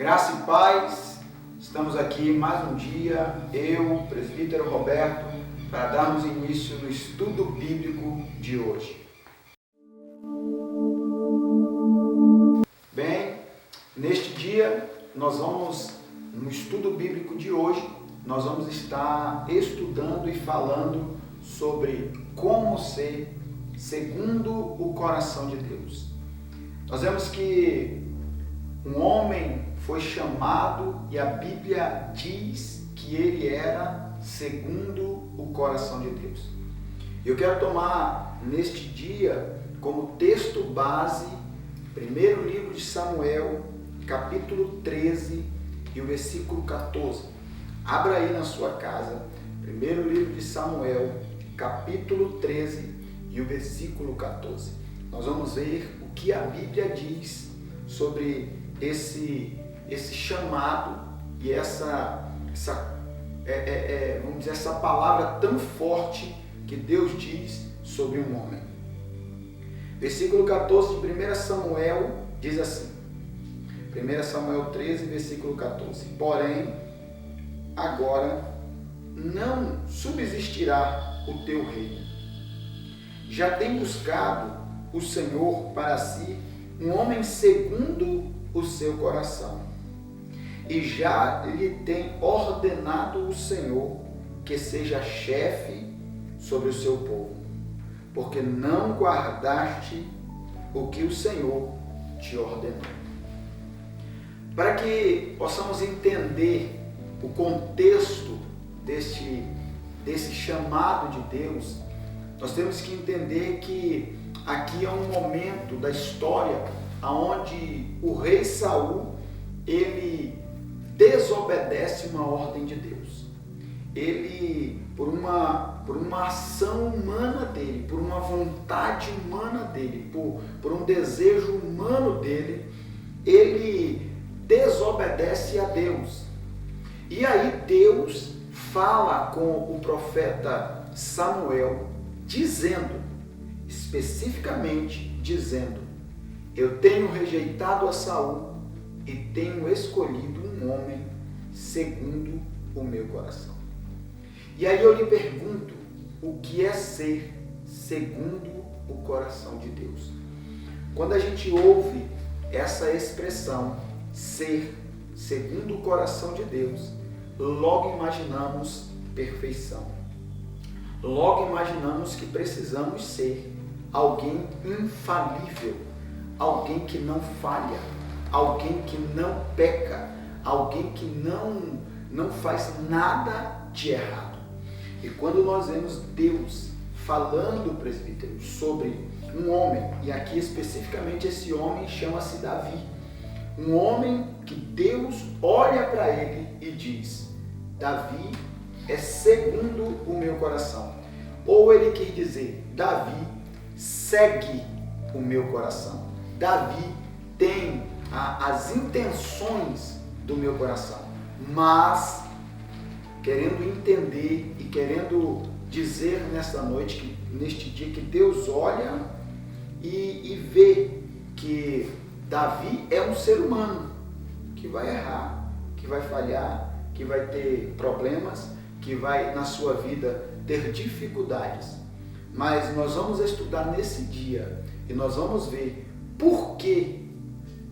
Graça e paz, estamos aqui mais um dia, eu, presbítero Roberto, para darmos início no estudo bíblico de hoje. Bem, neste dia, no estudo bíblico de hoje, nós vamos estar estudando e falando sobre como ser segundo o coração de Deus. Nós vemos que um homem foi chamado e a Bíblia diz que ele era segundo o coração de Deus. Eu quero tomar neste dia como texto base, primeiro livro de Samuel, capítulo 13 e o versículo 14. Abra aí na sua casa, primeiro livro de Samuel, capítulo 13 e o versículo 14. Nós vamos ver o que a Bíblia diz sobre esse chamado e vamos dizer, essa palavra tão forte que Deus diz sobre um homem. Versículo 14 de 1 Samuel diz assim, 1 Samuel 13, versículo 14: Porém, agora não subsistirá o teu reino. Já tem buscado o Senhor para si um homem segundo o seu coração, e já lhe tem ordenado o Senhor que seja chefe sobre o seu povo, porque não guardaste o que o Senhor te ordenou. Para que possamos entender o contexto desse chamado de Deus, nós temos que entender que aqui é um momento da história onde o rei Saul, ele desobedece uma ordem de Deus. Ele, por uma ação humana dele, por uma vontade humana dele, por um desejo humano dele, ele desobedece a Deus. E aí Deus fala com o profeta Samuel, especificamente dizendo: eu tenho rejeitado a Saul e tenho escolhido um homem segundo o meu coração. E aí eu lhe pergunto, o que é ser segundo o coração de Deus? Quando a gente ouve essa expressão, ser segundo o coração de Deus, logo imaginamos perfeição. Logo imaginamos que precisamos ser alguém infalível, alguém que não falha, alguém que não peca, alguém que não faz nada de errado. E quando nós vemos Deus falando, presbítero, sobre um homem, e aqui especificamente esse homem chama-se Davi, um homem que Deus olha para ele e diz: Davi é segundo o meu coração. Ou ele quer dizer, Davi segue o meu coração. Davi tem as intenções do meu coração, mas querendo entender e querendo dizer nesta noite, neste dia, que Deus olha e vê que Davi é um ser humano que vai errar, que vai falhar, que vai ter problemas, que vai na sua vida ter dificuldades. Mas nós vamos estudar nesse dia e nós vamos ver por que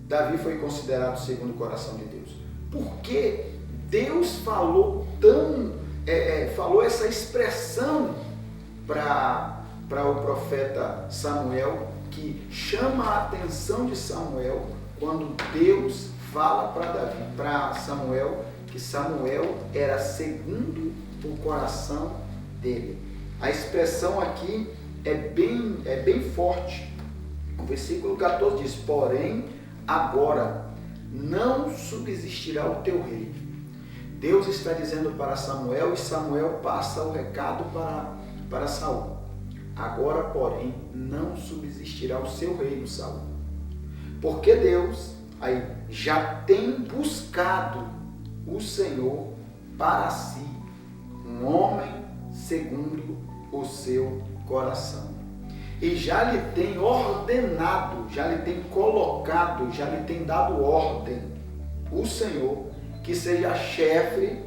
Davi foi considerado segundo o coração de Deus. Por que Deus falou essa expressão para o profeta Samuel, que chama a atenção de Samuel quando Deus fala para Samuel que Samuel era segundo o coração dele. A expressão aqui é bem forte. O versículo 14 diz: porém, agora não subsistirá o teu rei. Deus está dizendo para Samuel, e Samuel passa o recado para Saul. Agora, porém, não subsistirá o seu reino, Saul. Porque Deus aí já tem buscado o Senhor para si um homem segundo o seu coração. E já lhe tem ordenado, já lhe tem colocado, já lhe tem dado ordem o Senhor, que seja chefe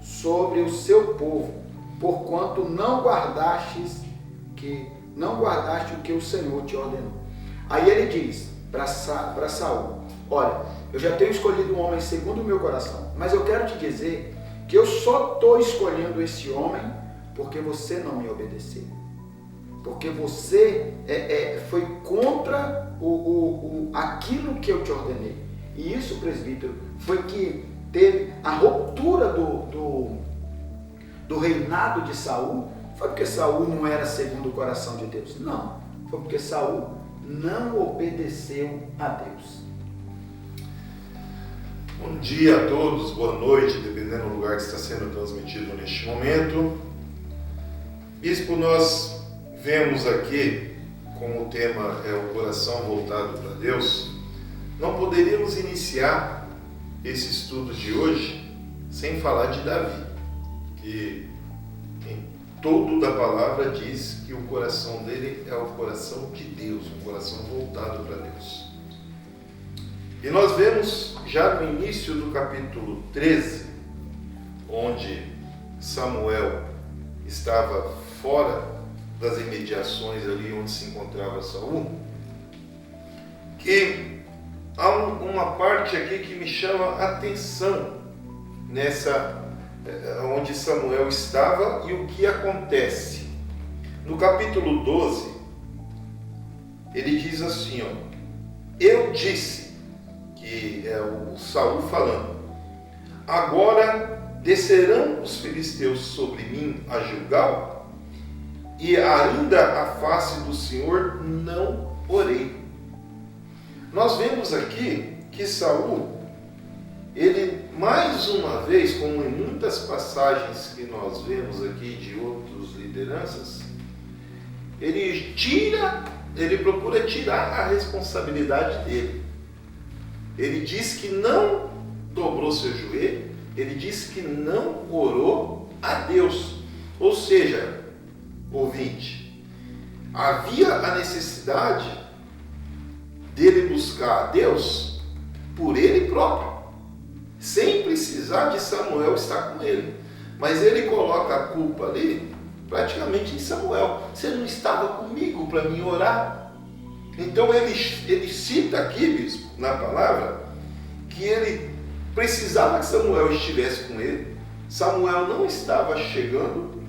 sobre o seu povo, porquanto não guardaste o que o Senhor te ordenou. Aí ele diz para Saul: olha, eu já tenho escolhido um homem segundo o meu coração, mas eu quero te dizer que eu só estou escolhendo esse homem porque você não me obedeceu. Porque você foi contra aquilo que eu te ordenei. E isso, presbítero, foi que teve a ruptura do reinado de Saul. Foi porque Saul não era segundo o coração de Deus. Não. Foi porque Saul não obedeceu a Deus. Bom dia a todos, boa noite, dependendo do lugar que está sendo transmitido neste momento. Bispo, nós vemos aqui, como o tema é o coração voltado para Deus, não poderíamos iniciar esse estudo de hoje sem falar de Davi, que em todo da palavra diz que o coração dele é o coração de Deus, um coração voltado para Deus. E nós vemos já no início do capítulo 13, onde Samuel estava fora das imediações ali onde se encontrava Saul, que há uma parte aqui que me chama a atenção nessa onde Samuel estava e o que acontece. No capítulo 12, ele diz assim, eu disse, que é o Saul falando, agora descerão os filisteus sobre mim a Gilgal, e ainda a face do Senhor não orei. Nós vemos aqui que Saul, ele mais uma vez, como em muitas passagens que nós vemos aqui de outras lideranças, ele procura tirar a responsabilidade dele. Ele diz que não dobrou seu joelho, ele diz que não orou a Deus. Ou seja, ouvinte, havia a necessidade dele buscar a Deus por ele próprio, sem precisar de Samuel estar com ele. Mas ele coloca a culpa ali praticamente em Samuel. Você não estava comigo para me orar? Então ele cita aqui, bispo, na palavra, que ele precisava que Samuel estivesse com ele. Samuel não estava chegando,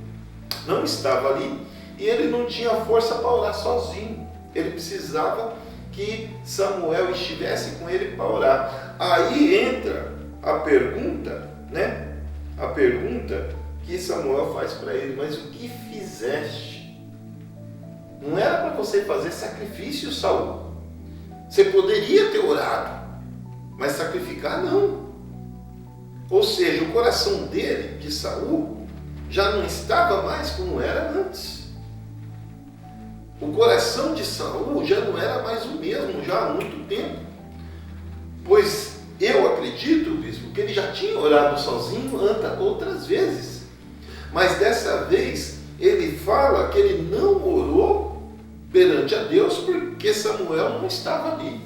não estava ali, e ele não tinha força para orar sozinho. Ele precisava que Samuel estivesse com ele para orar. Aí entra a pergunta, né? A pergunta que Samuel faz para ele: mas o que fizeste? Não era para você fazer sacrifício, Saul. Você poderia ter orado, mas sacrificar não. Ou seja, o coração dele, de Saul, já não estava mais como era antes. O coração de Saul já não era mais o mesmo, já há muito tempo. Pois eu acredito, bispo, que ele já tinha orado sozinho outras vezes. Mas dessa vez ele fala que ele não orou perante a Deus porque Samuel não estava ali.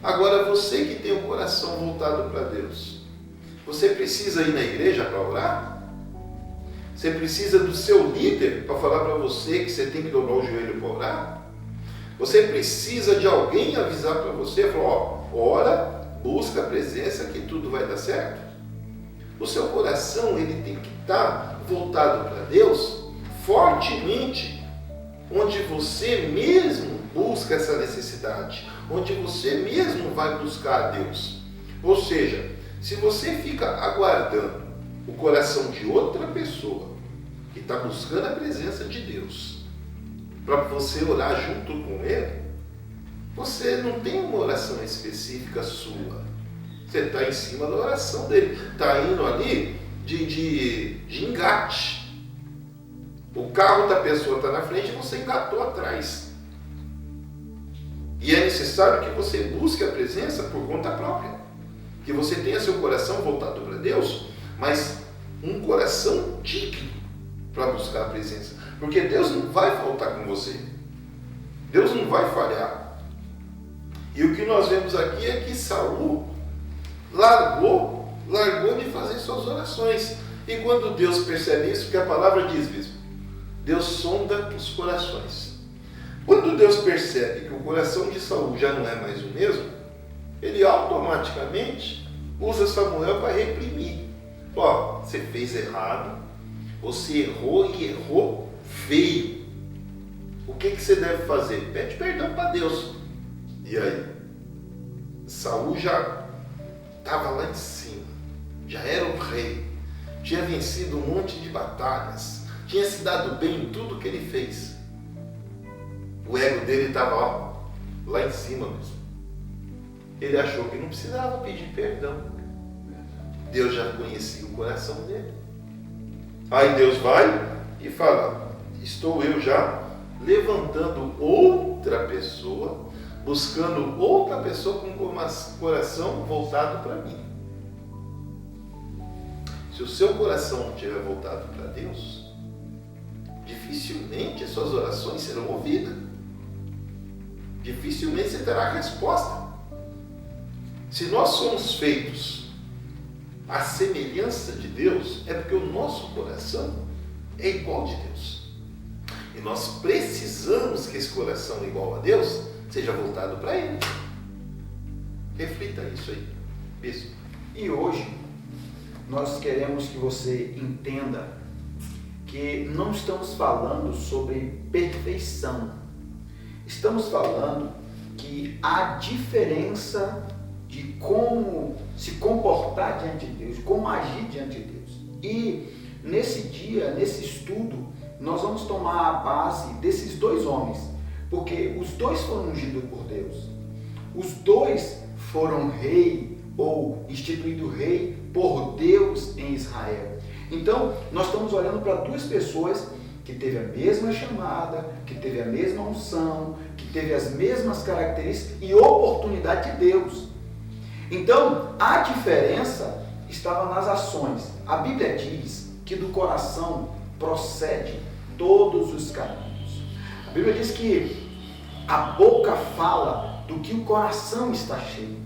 Agora, você que tem o coração voltado para Deus, você precisa ir na igreja para orar? Você precisa do seu líder para falar para você que você tem que dobrar o joelho para orar? Você precisa de alguém avisar para você, falar, ora, busca a presença que tudo vai dar certo? O seu coração, ele tem que estar voltado para Deus fortemente, onde você mesmo busca essa necessidade, onde você mesmo vai buscar a Deus. Ou seja, se você fica aguardando o coração de outra pessoa que está buscando a presença de Deus para você orar junto com ele, você não tem uma oração específica sua. Você está em cima da oração dele, está indo ali de engate. O carro da pessoa está na frente e você engatou atrás. E é necessário que você busque a presença por conta própria. Que você tenha seu coração voltado para Deus, mas um coração digno para buscar a presença. Porque Deus não vai faltar com você. Deus não vai falhar. E o que nós vemos aqui é que Saul largou de fazer suas orações. E quando Deus percebe isso, que a palavra diz mesmo, Deus sonda os corações. Quando Deus percebe que o coração de Saul já não é mais o mesmo, ele automaticamente usa Samuel para reprimir. Ó, você fez errado, você errou e errou feio. O que você deve fazer? Pede perdão para Deus. E aí? Saul já estava lá em cima, já era o rei, tinha vencido um monte de batalhas, tinha se dado bem em tudo que ele fez. O ego dele estava lá em cima mesmo. Ele achou que não precisava pedir perdão. Deus já conhecia o coração dele. Aí Deus vai e fala, estou eu já levantando outra pessoa, buscando outra pessoa com o coração voltado para mim. Se o seu coração não estiver voltado para Deus, dificilmente as suas orações serão ouvidas. Dificilmente você terá resposta. Se nós somos feitos à semelhança de Deus, é porque o nosso coração é igual de Deus. E nós precisamos que esse coração igual a Deus seja voltado para Ele. Reflita isso aí, bispo. E hoje, nós queremos que você entenda que não estamos falando sobre perfeição. Estamos falando que há diferença de como se comportar diante de Deus, como agir diante de Deus. E nesse dia, nesse estudo, nós vamos tomar a base desses dois homens, porque os dois foram ungidos por Deus. Os dois foram rei ou instituído rei por Deus em Israel. Então, nós estamos olhando para duas pessoas que teve a mesma chamada, que teve a mesma unção, que teve as mesmas características e oportunidade de Deus. Então, a diferença estava nas ações. A Bíblia diz que do coração procede todos os caminhos. A Bíblia diz que a boca fala do que o coração está cheio.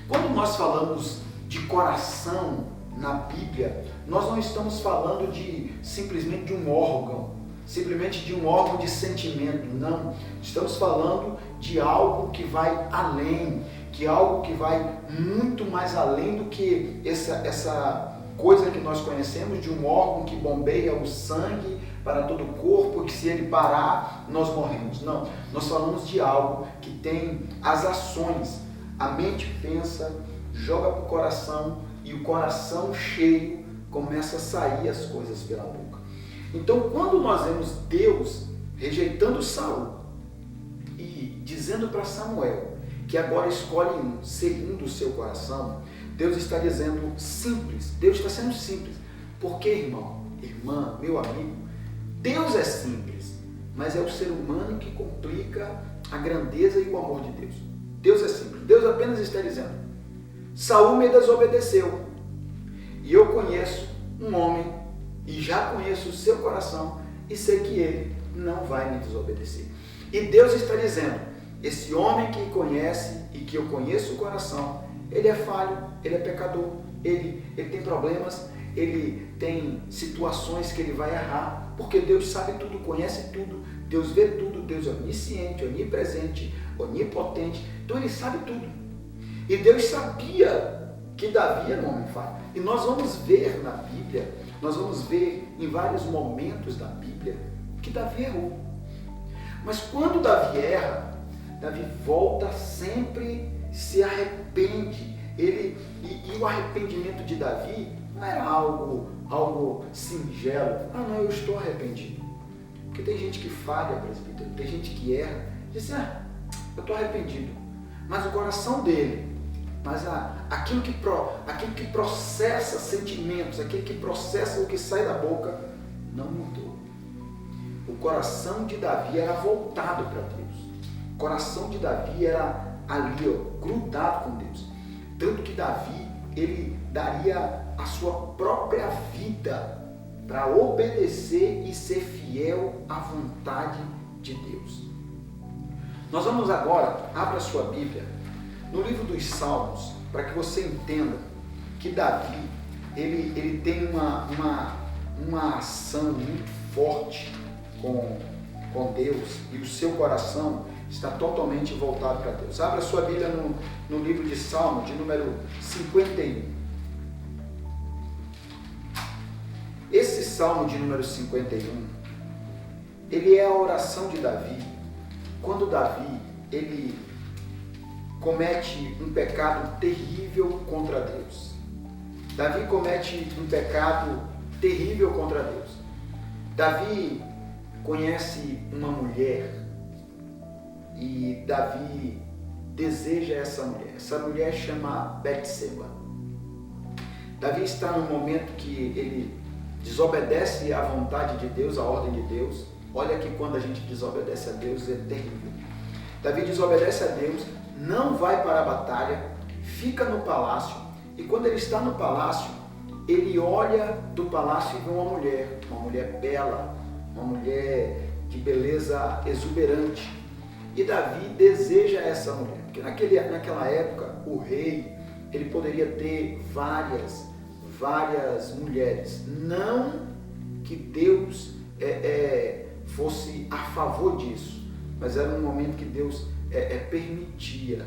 Quando nós falamos de coração na Bíblia, nós não estamos falando de simplesmente de um órgão, simplesmente de um órgão de sentimento, não. Estamos falando de algo que vai além, que é algo que vai muito mais além do que essa coisa que nós conhecemos de um órgão que bombeia o sangue para todo o corpo, que se ele parar, nós morremos. Não, nós falamos de algo que tem as ações. A mente pensa, joga para o coração e o coração cheio começa a sair as coisas pela boca. Então, quando nós vemos Deus rejeitando Saul e dizendo para Samuel que agora escolhe um segundo o seu coração, Deus está dizendo simples, Deus está sendo simples. Porque, irmão, irmã, meu amigo, Deus é simples, mas é o ser humano que complica a grandeza e o amor de Deus. Deus é simples, Deus apenas está dizendo, Saul me desobedeceu, e eu conheço um homem, e já conheço o seu coração, e sei que ele não vai me desobedecer. E Deus está dizendo, esse homem que conhece e que eu conheço o coração, ele é falho, ele é pecador, ele tem problemas, ele tem situações que ele vai errar, porque Deus sabe tudo, conhece tudo, Deus vê tudo, Deus é onisciente, onipresente, onipotente, então ele sabe tudo. E Deus sabia que Davi era um homem falho. E nós vamos ver na Bíblia, nós vamos ver em vários momentos da Bíblia que Davi errou. Mas quando Davi erra, Davi volta sempre, se arrepende. E o arrependimento de Davi não era algo singelo. Ah, não, eu estou arrependido. Porque tem gente que falha, presbítero, tem gente que erra, diz assim, eu estou arrependido. Mas o coração dele, aquilo que processa sentimentos, aquilo que processa o que sai da boca, não mudou. O coração de Davi era voltado para Deus. O coração de Davi era ali, grudado com Deus. Tanto que Davi, ele daria a sua própria vida para obedecer e ser fiel à vontade de Deus. Nós vamos agora, abra a sua Bíblia, no livro dos Salmos, para que você entenda que Davi, ele tem uma ação muito forte com Deus, e o seu coração está totalmente voltado para Deus. Abra sua Bíblia no livro de Salmo, de número 51. Esse Salmo de número 51, ele é a oração de Davi, quando Davi, ele comete um pecado terrível contra Deus. Davi comete um pecado terrível contra Deus. Davi conhece uma mulher e Davi deseja essa mulher. Essa mulher chama Betseba. Davi está num momento que ele desobedece à vontade de Deus, à ordem de Deus. Olha que quando a gente desobedece a Deus é terrível. Davi desobedece a Deus, não vai para a batalha, fica no palácio, e quando ele está no palácio, ele olha do palácio e vê uma mulher bela, uma mulher de beleza exuberante. E Davi deseja essa mulher, porque naquela época o rei, ele poderia ter várias mulheres. Não que Deus fosse a favor disso, mas era um momento que Deus permitia.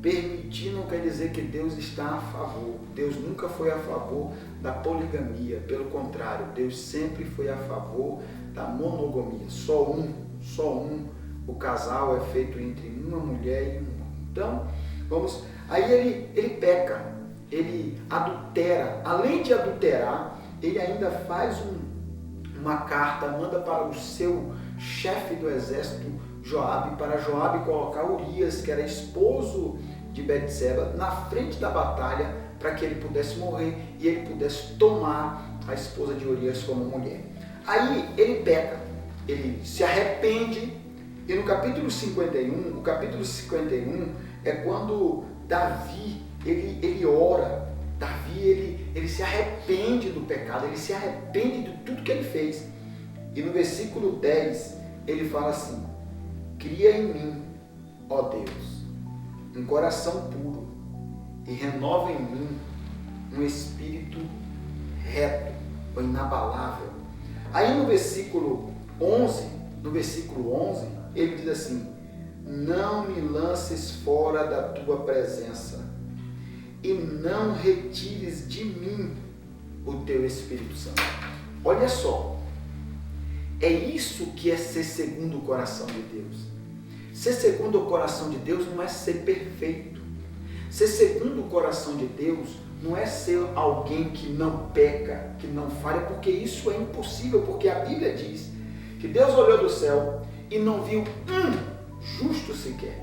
Permitir não quer dizer que Deus está a favor. Deus nunca foi a favor da poligamia. Pelo contrário, Deus sempre foi a favor da monogamia. Só um. O casal é feito entre uma mulher e um homem. Então, aí ele peca, ele adultera. Além de adulterar, ele ainda faz uma carta, manda para o seu chefe do exército, Joabe, para Joabe colocar Urias, que era esposo de Betseba, na frente da batalha, para que ele pudesse morrer e ele pudesse tomar a esposa de Urias como mulher. Aí ele peca, ele se arrepende, e no capítulo 51, o capítulo 51 é quando Davi, ele ora. Davi, ele se arrepende do pecado, ele se arrepende de tudo que ele fez. E no versículo 10, ele fala assim: cria em mim, ó Deus, um coração puro e renova em mim um espírito reto ou inabalável. Aí no versículo 11, ele diz assim: não me lances fora da tua presença e não retires de mim o teu Espírito Santo. Olha só, é isso que é ser segundo o coração de Deus. Ser segundo o coração de Deus não é ser perfeito. Ser segundo o coração de Deus não é ser alguém que não peca, que não falha, porque isso é impossível, porque a Bíblia diz que Deus olhou do céu e não viu um justo sequer.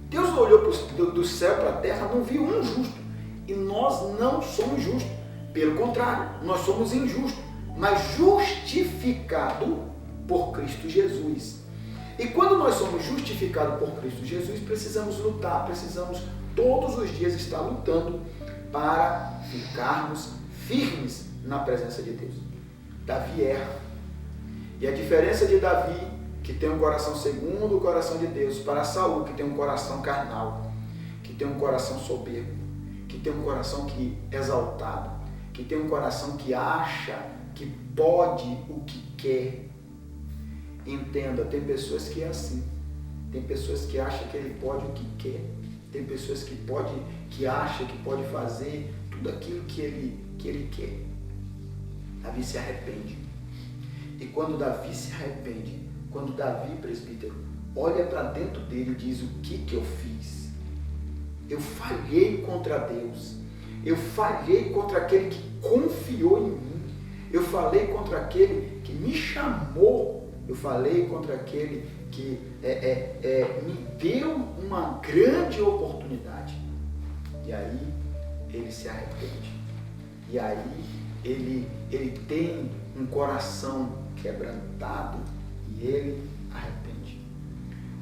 Deus olhou do céu para a terra, não viu um justo. E nós não somos justos. Pelo contrário, nós somos injustos, mas justificados por Cristo Jesus. E quando nós somos justificados por Cristo Jesus, precisamos lutar, precisamos todos os dias estar lutando para ficarmos firmes na presença de Deus. Davi erra. E a diferença de Davi, que tem um coração segundo o coração de Deus, para Saul, que tem um coração carnal, que tem um coração soberbo, que tem um coração exaltado, que tem um coração que acha que pode o que quer. Entenda, tem pessoas que é assim. Tem pessoas que acham que ele pode o que quer. Tem pessoas que acham que pode fazer tudo aquilo que ele quer. Davi se arrepende. E quando Davi se arrepende, quando Davi, presbítero, olha para dentro dele e diz: o que eu fiz? Eu falhei contra Deus. Eu falhei contra aquele que confiou em mim. Eu falei contra aquele que me chamou. Eu falei contra aquele que me deu uma grande oportunidade. E aí ele se arrepende. E aí ele tem um coração quebrantado e ele arrepende.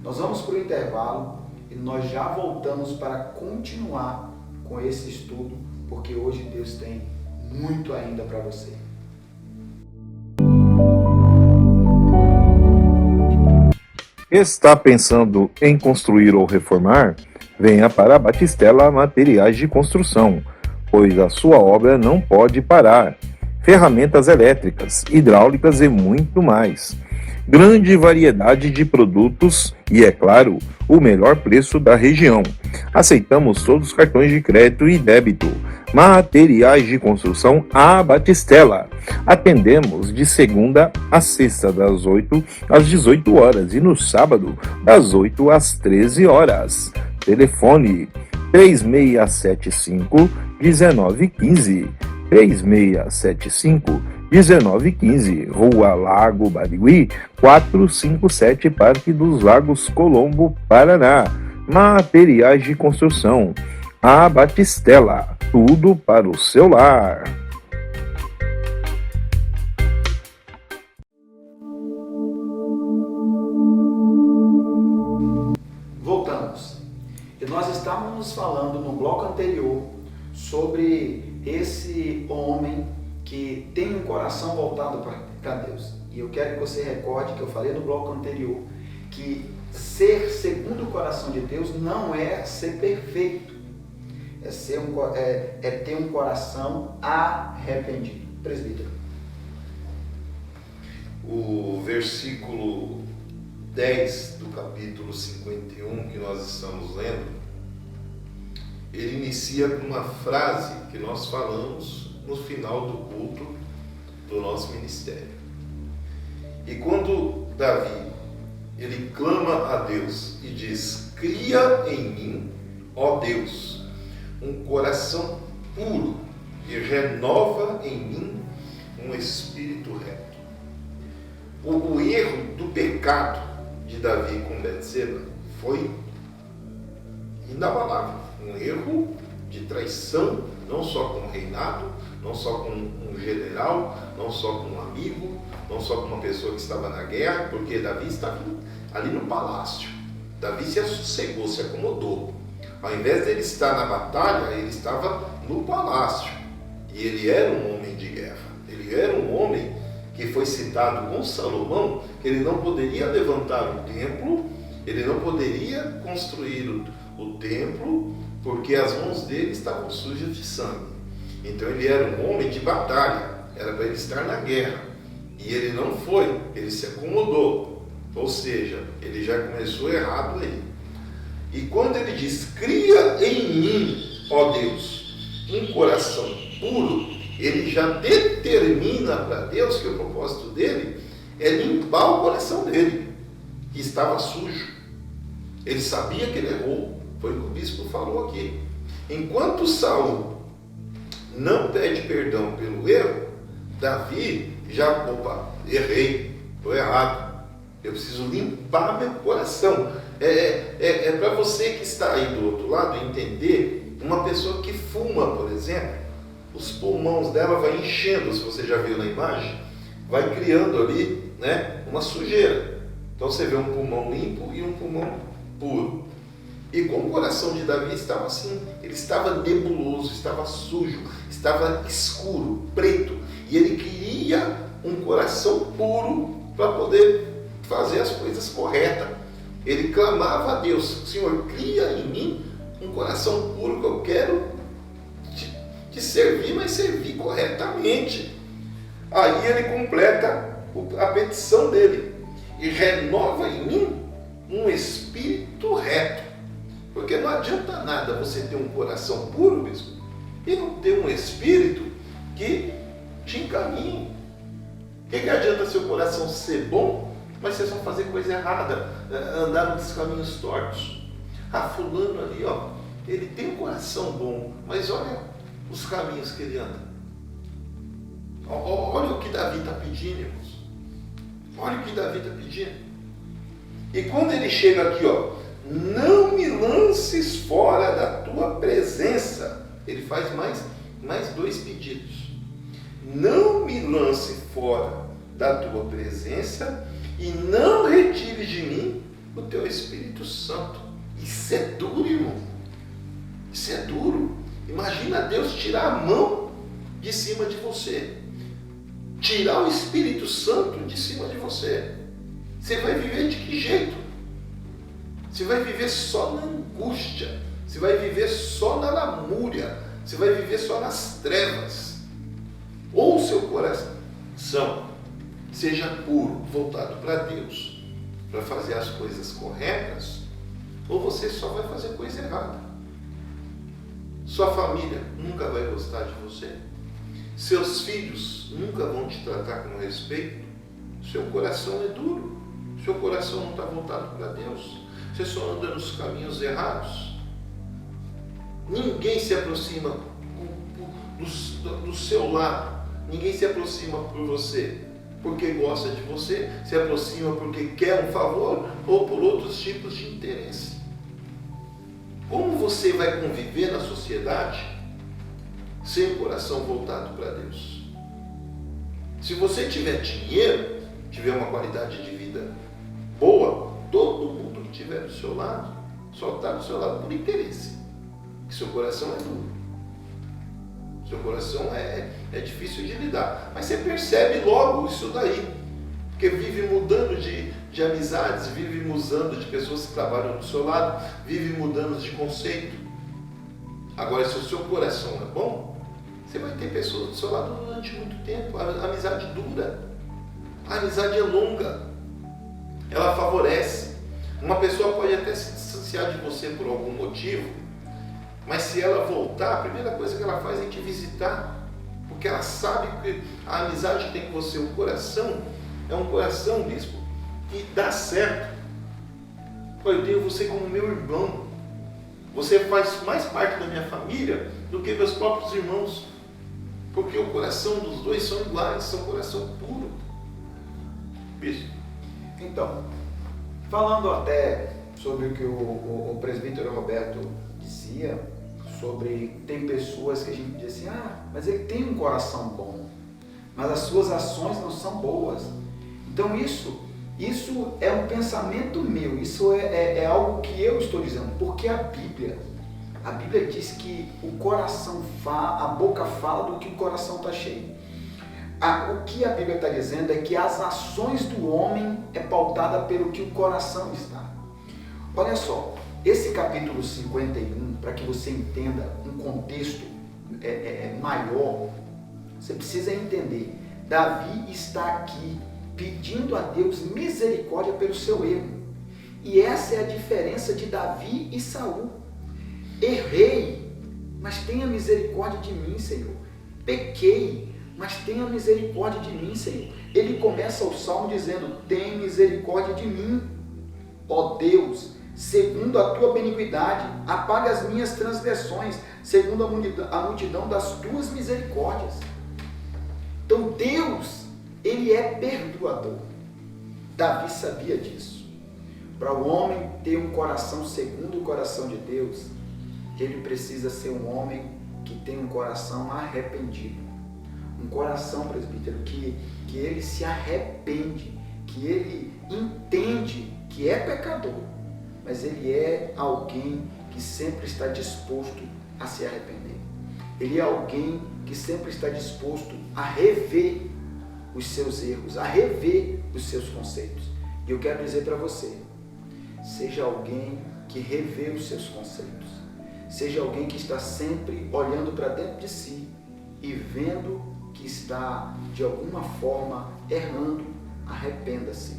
Nós vamos para o intervalo e nós já voltamos para continuar com esse estudo, porque hoje Deus tem muito ainda para você. Está pensando em construir ou reformar? venha para a Batistella Materiais de Construção, pois a sua obra não pode parar. Ferramentas elétricas, hidráulicas e muito mais. Grande variedade de produtos e, é claro, o melhor preço da região. Aceitamos todos os cartões de crédito e débito. Materiais de Construção A Batistella. Atendemos de segunda a sexta, das 8 às 18 horas e no sábado, das 8 às 13 horas. Telefone 3675-1915. 3675-1915, Rua Lago Barigui, 457, Parque dos Lagos, Colombo, Paraná. Materiais de construção. A Batistella, tudo para o seu lar. Voltamos. E nós estávamos falando no bloco anterior sobre esse homem que tem um coração voltado para Deus. E eu quero que você recorde que eu falei no bloco anterior que ser segundo o coração de Deus não é ser perfeito, é ter um coração arrependido. Presbítero. O versículo 10 do capítulo 51 que nós estamos lendo, ele inicia com uma frase que nós falamos no final do culto do nosso ministério. E quando Davi, ele clama a Deus e diz: cria em mim, ó Deus, um coração puro e renova em mim um espírito reto. O erro do pecado de Davi com Betseba foi inabalável. Um erro de traição, não só com o reinado, não só com um general, não só com um amigo, não só com uma pessoa que estava na guerra, porque Davi estava ali no palácio. Davi se assossegou, se acomodou. Ao invés dele estar na batalha, ele estava no palácio. E ele era um homem de guerra. Ele era um homem que foi citado com Salomão, que ele não poderia levantar o templo, ele não poderia construir o templo, porque as mãos dele estavam sujas de sangue. Então ele era um homem de batalha, era para ele estar na guerra. E ele não foi, ele se acomodou. Ou seja, ele já começou errado aí. E quando ele diz, cria em mim, ó Deus, um coração puro, ele já determina para Deus que o propósito dele é limpar o coração dele, que estava sujo. Ele sabia que ele errou, foi o que o bispo falou aqui. Enquanto Saul não pede perdão pelo erro, Davi já, errei, estou errado, eu preciso limpar meu coração. É para você que está aí do outro lado entender, uma pessoa que fuma, por exemplo, os pulmões dela vai enchendo, se você já viu na imagem, vai criando ali, né, uma sujeira. Então você vê um pulmão limpo e um pulmão puro. E com o coração de Davi estava assim, ele estava nebuloso, estava sujo, estava escuro, preto, e ele queria um coração puro para poder fazer as coisas corretas. Ele clamava a Deus, Senhor, cria em mim um coração puro que eu quero te servir, mas servir corretamente. Aí ele completa a petição dele, e renova em mim um espírito reto. Porque não adianta nada você ter um coração puro, bispo, e não ter um espírito que te encaminhe. O que adianta seu coração ser bom, mas vocês vão fazer coisa errada, andar nos caminhos tortos? Ah, fulano ali, ó, ele tem um coração bom, mas olha os caminhos que ele anda. Olha o que Davi está pedindo, irmãos. Olha o que Davi está pedindo. E quando ele chega aqui, ó, não me lances fora da tua presença. Ele faz mais dois pedidos. Não me lance fora da tua presença e não retire de mim o teu Espírito Santo. Isso é duro, irmão. Isso é duro. Imagina Deus tirar a mão de cima de você. Tirar o Espírito Santo de cima de você. Você vai viver de que jeito? Você vai viver só na angústia. Você vai viver só na lamúria. Você vai viver só nas trevas. Ou o seu coração seja puro, voltado para Deus, para fazer as coisas corretas, ou você só vai fazer coisa errada. Sua família nunca vai gostar de você. Seus filhos nunca vão te tratar com respeito. Seu coração é duro. Seu coração não está voltado para Deus. Você só anda nos caminhos errados. Ninguém se aproxima do seu lado. Ninguém se aproxima por você porque gosta de você. Se aproxima porque quer um favor ou por outros tipos de interesse. Como você vai conviver na sociedade sem o coração voltado para Deus? Se você tiver dinheiro, tiver uma qualidade de vida boa, todo mundo que estiver do seu lado só está do seu lado por interesse. Porque seu coração é duro. Seu coração é difícil de lidar. Mas você percebe logo isso daí. Porque vive mudando de amizades, vive mudando de pessoas que trabalham do seu lado, vive mudando de conceito. Agora, se o seu coração é bom, você vai ter pessoas do seu lado durante muito tempo. A amizade dura. A amizade é longa. Ela favorece. Uma pessoa pode até se distanciar de você por algum motivo, mas se ela voltar, a primeira coisa que ela faz é te visitar. Porque ela sabe que a amizade que tem com você, o coração, é um coração, bispo, que dá certo. Eu tenho você como meu irmão. Você faz mais parte da minha família do que meus próprios irmãos. Porque o coração dos dois são iguais, são coração puro. Bispo. Então, falando até sobre o que o presbítero Roberto dizia, sobre tem pessoas que a gente diz assim, mas ele tem um coração bom, mas as suas ações não são boas. Então isso é um pensamento meu, isso é algo que eu estou dizendo, porque a Bíblia diz que o coração fala, a boca fala do que o coração está cheio. O que a Bíblia está dizendo é que as ações do homem é pautada pelo que o coração está. Olha só, esse capítulo 51, para que você entenda um contexto maior, você precisa entender, Davi está aqui pedindo a Deus misericórdia pelo seu erro. E essa é a diferença de Davi e Saul. Errei, mas tenha misericórdia de mim, Senhor. Pequei, mas tenha misericórdia de mim, Senhor. Ele começa o salmo dizendo, tem misericórdia de mim, ó Deus, segundo a tua benignidade, apaga as minhas transgressões, segundo a multidão das tuas misericórdias. Então Deus, ele é perdoador. Davi sabia disso. Para o homem ter um coração segundo o coração de Deus, ele precisa ser um homem que tem um coração arrependido. Um coração, presbítero, que ele se arrepende, que ele entende que é pecador, mas ele é alguém que sempre está disposto a se arrepender. Ele é alguém que sempre está disposto a rever os seus erros, a rever os seus conceitos. E eu quero dizer para você, seja alguém que revê os seus conceitos, seja alguém que está sempre olhando para dentro de si e vendo que está de alguma forma errando. Arrependa-se.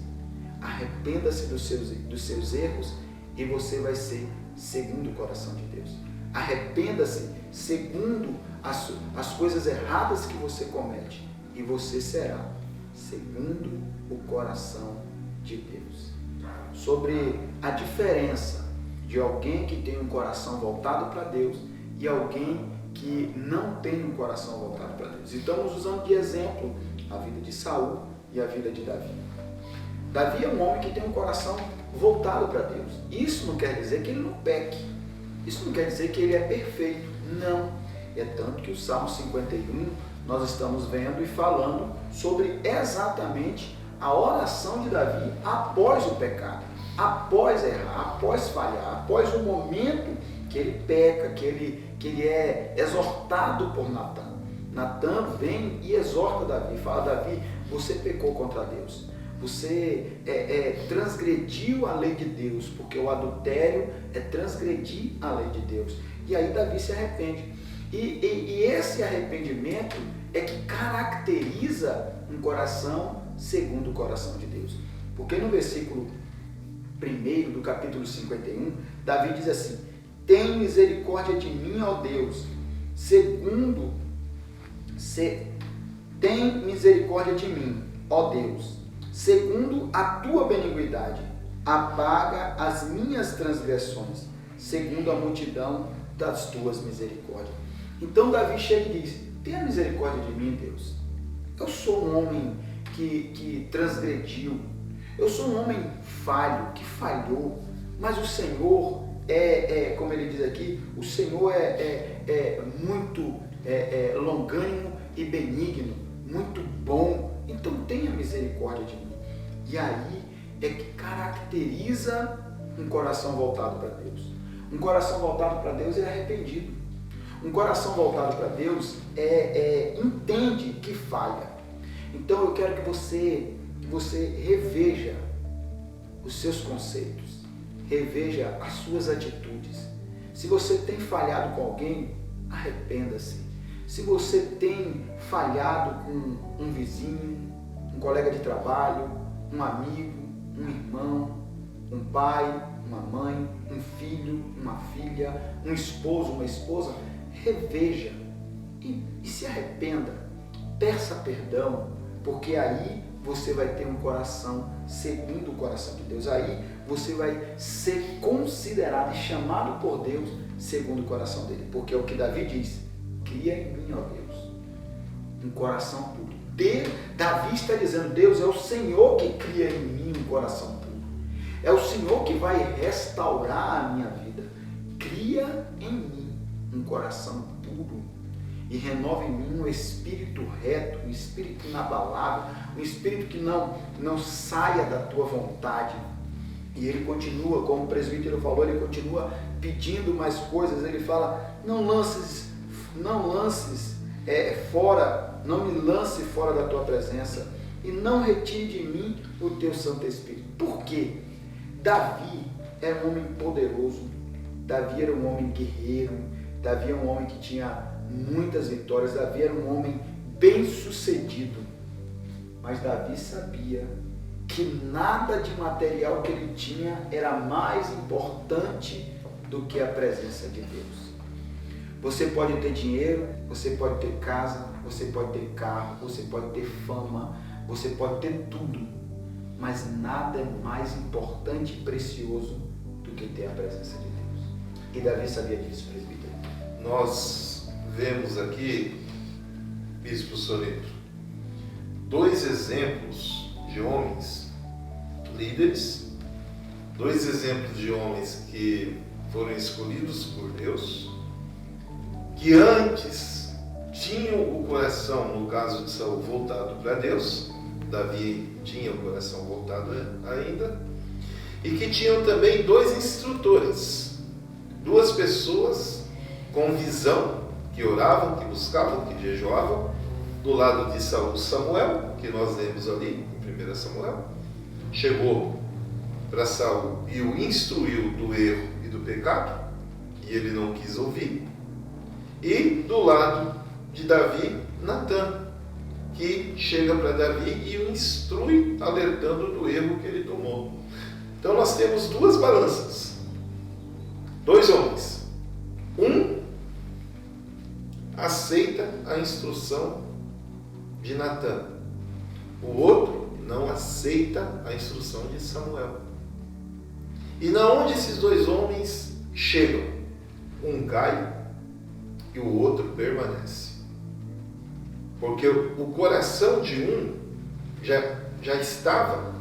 Arrependa-se dos seus erros e você vai ser segundo o coração de Deus. Arrependa-se segundo as coisas erradas que você comete e você será segundo o coração de Deus. Sobre a diferença de alguém que tem um coração voltado para Deus e alguém que não tem um coração voltado para Deus. Estamos usando de exemplo a vida de Saul e a vida de Davi. Davi é um homem que tem um coração voltado para Deus. Isso não quer dizer que ele não peque. Isso não quer dizer que ele é perfeito. Não. É tanto que o Salmo 51 nós estamos vendo e falando sobre exatamente a oração de Davi após o pecado, após errar, após falhar, após o momento que ele peca, que ele é exortado por Natã. Natã vem e exorta Davi, fala, Davi, você pecou contra Deus. você transgrediu a lei de Deus, porque o adultério é transgredir a lei de Deus. E aí Davi se arrepende. E esse arrependimento é que caracteriza um coração segundo o coração de Deus. Porque no versículo 1 do capítulo 51, Davi diz assim: tem misericórdia de mim, ó Deus, tem misericórdia de mim, ó Deus, segundo a tua benignidade, apaga as minhas transgressões, segundo a multidão das tuas misericórdias. Então Davi chega e diz: tenha misericórdia de mim, Deus. Eu sou um homem que transgrediu, eu sou um homem falho, que falhou, mas o Senhor como ele diz aqui, o Senhor é muito longânimo e benigno, muito bom, então tenha misericórdia de mim. E aí é que caracteriza um coração voltado para Deus. Um coração voltado para Deus é arrependido. Um coração voltado para Deus entende que falha. Então eu quero que você reveja os seus conceitos, reveja as suas atitudes. Se você tem falhado com alguém, arrependa-se. Se você tem falhado com um vizinho, um colega de trabalho, um amigo, um irmão, um pai, uma mãe, um filho, uma filha, um esposo, uma esposa, reveja e se arrependa, peça perdão, porque aí você vai ter um coração segundo o coração de Deus. Aí você vai ser considerado e chamado por Deus segundo o coração dele, porque é o que Davi diz: cria em mim, ó Deus, um coração puro. Davi está dizendo: Deus, é o Senhor que cria em mim um coração puro. É o Senhor que vai restaurar a minha vida. Cria em mim um coração puro e renova em mim um espírito reto, um espírito inabalável, um espírito que não saia da tua vontade. E ele continua, como o presbítero falou, ele continua pedindo mais coisas. Ele fala: não lances fora, não me lance fora da tua presença e não retire de mim o teu Santo Espírito. Por quê? Davi era um homem poderoso, Davi era um homem guerreiro, Davi era um homem que tinha muitas vitórias, Davi era um homem bem sucedido, mas Davi sabia que nada de material que ele tinha era mais importante do que a presença de Deus. Você pode ter dinheiro, você pode ter casa, você pode ter carro, você pode ter fama, você pode ter tudo, mas nada é mais importante e precioso do que ter a presença de Deus. E Davi sabia disso, presbítero. Nós vemos aqui, Bispo Soneto, dois exemplos de homens líderes, dois exemplos de homens que foram escolhidos por Deus, que antes tinham o coração, no caso de Saul, voltado para Deus. Davi tinha o coração voltado ainda, e que tinham também dois instrutores, duas pessoas com visão, que oravam, que buscavam, que jejuavam. Do lado de Saul, Samuel, que nós lemos ali em 1 Samuel, chegou para Saul e o instruiu do erro e do pecado, e ele não quis ouvir. E do lado de Davi, Natã, que chega para Davi e o instrui, alertando do erro que ele tomou. Então nós temos duas balanças, dois homens. Um aceita a instrução de Natã, o outro não aceita a instrução de Samuel. E na onde esses dois homens chegam, um cai e o outro permanece. Porque o coração de um já estava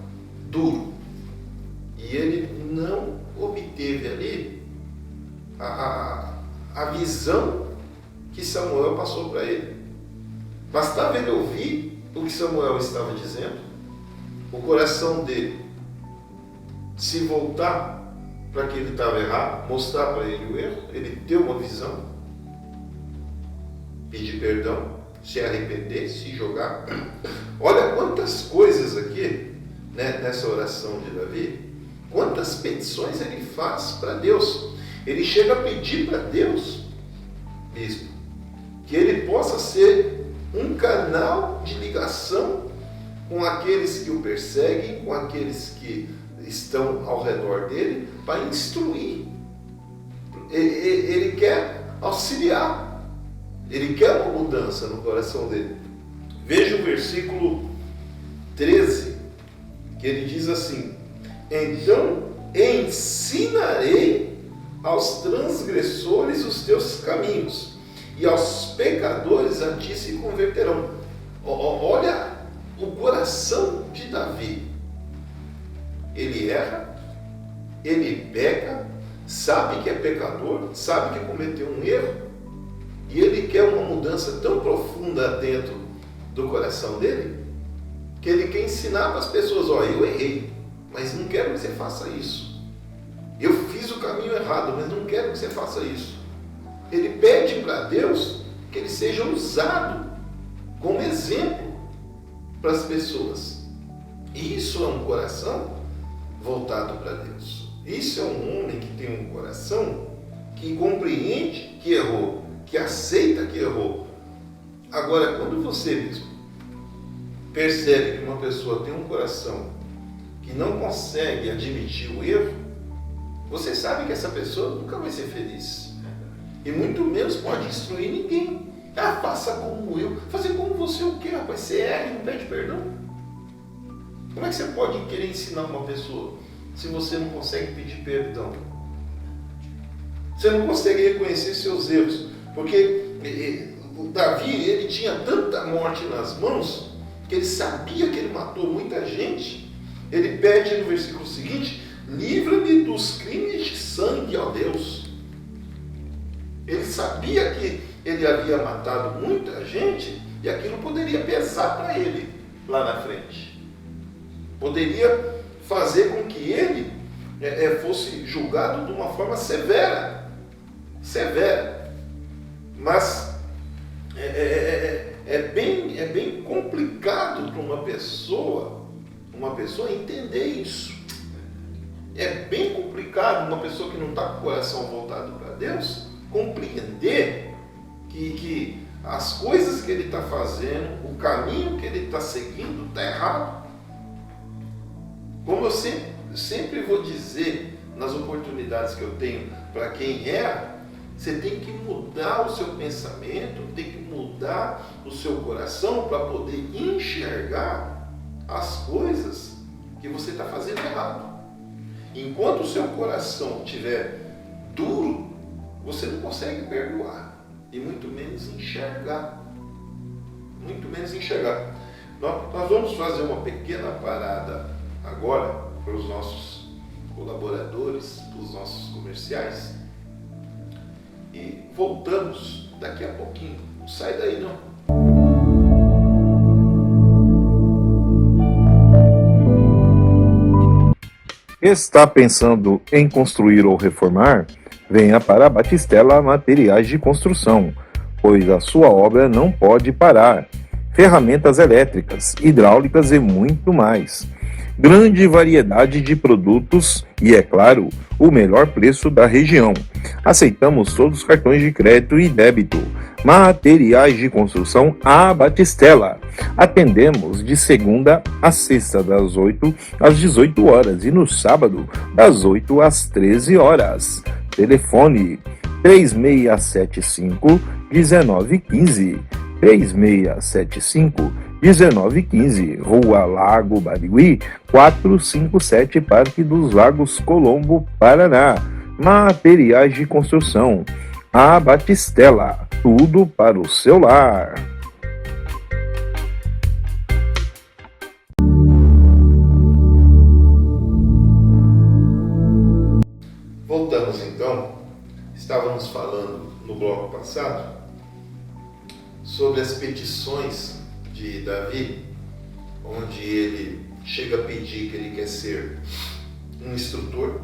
duro e ele não obteve ali a visão que Samuel passou para ele. Bastava ele ouvir o que Samuel estava dizendo, o coração dele se voltar para que ele estava errado, mostrar para ele o erro, ele ter uma visão, pedir perdão, se arrepender, se jogar. Olha quantas coisas aqui né, nessa oração de Davi, quantas petições ele faz para Deus. Ele chega a pedir para Deus, bispo, que ele possa ser um canal de ligação com aqueles que o perseguem, com aqueles que estão ao redor dele, para instruir. Ele quer auxiliar, ele quer uma mudança no coração dele. Veja o versículo 13, que ele diz assim: então ensinarei aos transgressores os teus caminhos, e aos pecadores a ti se converterão. Olha o coração de Davi. Ele erra, ele peca, sabe que é pecador, sabe que cometeu um erro, e ele quer uma mudança tão profunda dentro do coração dele, que ele quer ensinar para as pessoas: ó, eu errei, mas não quero que você faça isso. Eu fiz o caminho errado, mas não quero que você faça isso. Ele pede para Deus que ele seja usado como exemplo para as pessoas. Isso é um coração voltado para Deus. Isso é um homem que tem um coração que compreende que errou, que aceita que errou. Agora, quando você mesmo percebe que uma pessoa tem um coração que não consegue admitir o erro, você sabe que essa pessoa nunca vai ser feliz. E muito menos pode instruir ninguém. Ah, faça como eu. Fazer como você o quê, rapaz? Você erra e não pede perdão? Como é que você pode querer ensinar uma pessoa se você não consegue pedir perdão? Você não consegue reconhecer seus erros. Porque o Davi, ele tinha tanta morte nas mãos, que ele sabia que ele matou muita gente. Ele pede no versículo seguinte: livra-me dos crimes de sangue, ó Deus. Ele sabia que ele havia matado muita gente e aquilo poderia pesar para ele lá na frente. Poderia fazer com que ele fosse julgado de uma forma severa. Mas é bem complicado para uma pessoa entender isso. É bem complicado uma pessoa que não está com o coração voltado para Deus compreender que as coisas que ele está fazendo, o caminho que ele está seguindo está errado. Como eu sempre vou dizer nas oportunidades que eu tenho para quem erra, você tem que mudar o seu pensamento, tem que mudar o seu coração para poder enxergar as coisas que você está fazendo errado. Enquanto o seu coração estiver duro, você não consegue perdoar e muito menos enxergar. Nós vamos fazer uma pequena parada agora para os nossos colaboradores, para os nossos comerciais, e voltamos daqui a pouquinho. Não sai daí não. Está pensando em construir ou reformar? Venha para a Batistella Materiais de Construção, pois a sua obra não pode parar. Ferramentas elétricas, hidráulicas e muito mais. Grande variedade de produtos e, é claro, o melhor preço da região. Aceitamos todos os cartões de crédito e débito. Materiais de construção à Batistella. Atendemos de segunda a sexta, das 8 às 18 horas e no sábado, das 8 às 13 horas. Telefone 3675-1915. 3675-1915, Rua Lago Barigui, 457, Parque dos Lagos, Colombo, Paraná. Materiais de construção, a Batistella, tudo para o seu lar. Voltamos então. Estávamos falando no bloco passado sobre as petições de Davi, onde ele chega a pedir que ele quer ser um instrutor,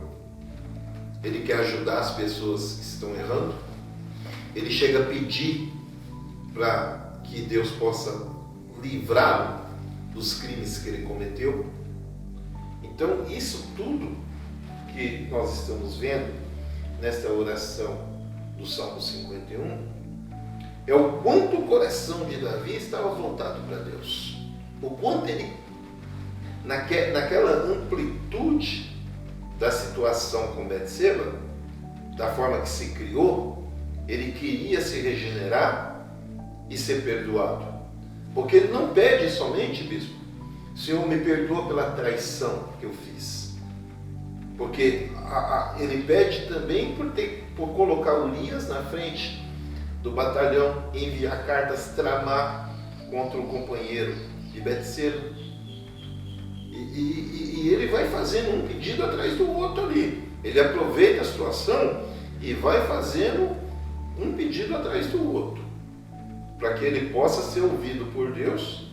ele quer ajudar as pessoas que estão errando, ele chega a pedir para que Deus possa livrá-lo dos crimes que ele cometeu, Então, isso tudo que nós estamos vendo nesta oração do Salmo 51 é o quanto o coração de Davi estava voltado para Deus. O quanto ele, naquela amplitude da situação com Betseba, da forma que se criou, ele queria se regenerar e ser perdoado. Porque ele não pede somente, bispo, Senhor, me perdoa pela traição que eu fiz. Porque ele pede também por colocar Urias na frente do batalhão, enviar cartas, tramar contra o companheiro de Betseba. E ele vai fazendo um pedido atrás do outro ali. Ele aproveita a situação e vai fazendo um pedido atrás do outro, para que ele possa ser ouvido por Deus